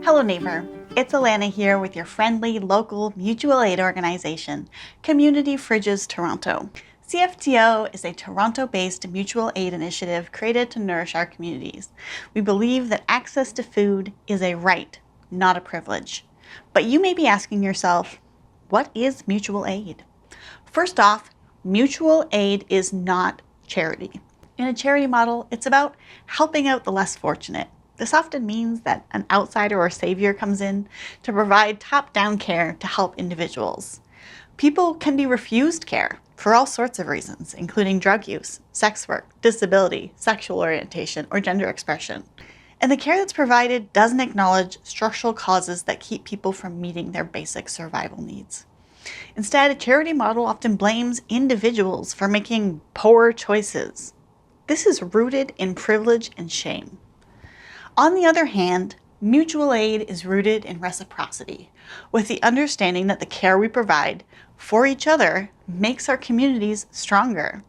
Hello neighbor, it's Alanna here with your friendly local mutual aid organization, Community Fridges Toronto. CFTO is a Toronto-based mutual aid initiative created to nourish our communities. We believe that access to food is a right, not a privilege. But you may be asking yourself, what is mutual aid? First off, mutual aid is not charity. In a charity model, it's about helping out the less fortunate. This often means that an outsider or savior comes in to provide top-down care to help individuals. People can be refused care for all sorts of reasons, including drug use, sex work, disability, sexual orientation, or gender expression. And the care that's provided doesn't acknowledge structural causes that keep people from meeting their basic survival needs. Instead, a charity model often blames individuals for making poor choices. This is rooted in privilege and shame. On the other hand, mutual aid is rooted in reciprocity, with the understanding that the care we provide for each other makes our communities stronger.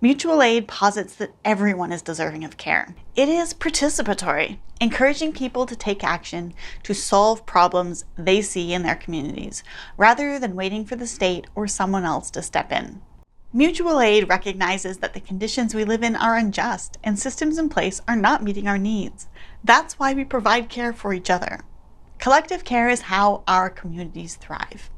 Mutual aid posits that everyone is deserving of care. It is participatory, encouraging people to take action to solve problems they see in their communities, rather than waiting for the state or someone else to step in. Mutual aid recognizes that the conditions we live in are unjust and systems in place are not meeting our needs. That's why we provide care for each other. Collective care is how our communities thrive.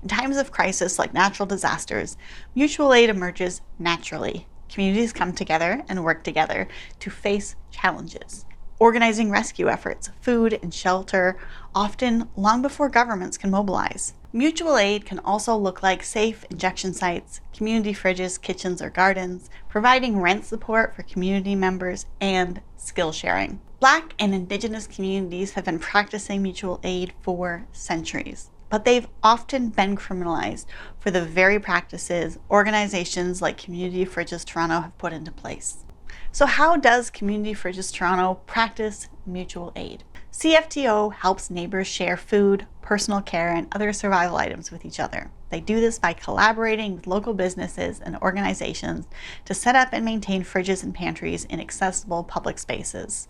In times of crisis like natural disasters, mutual aid emerges naturally. Communities come together and work together to face challenges, organizing rescue efforts, food and shelter, often long before governments can mobilize. Mutual aid can also look like safe injection sites, community fridges, kitchens, or gardens, providing rent support for community members, and skill sharing. Black and Indigenous communities have been practicing mutual aid for centuries, but they've often been criminalized for the very practices organizations like Community Fridges Toronto have put into place. So how does Community Fridges Toronto practice mutual aid? CFTO helps neighbors share food, personal care, and other survival items with each other. They do this by collaborating with local businesses and organizations to set up and maintain fridges and pantries in accessible public spaces.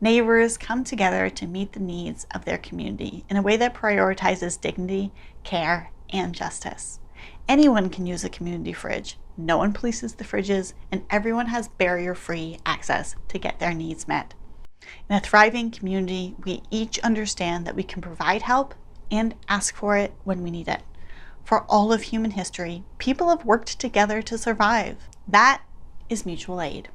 Neighbors come together to meet the needs of their community in a way that prioritizes dignity, care, and justice. Anyone can use a community fridge. No one polices the fridges, and everyone has barrier-free access to get their needs met. In a thriving community, we each understand that we can provide help and ask for it when we need it. For all of human history, people have worked together to survive. That is mutual aid.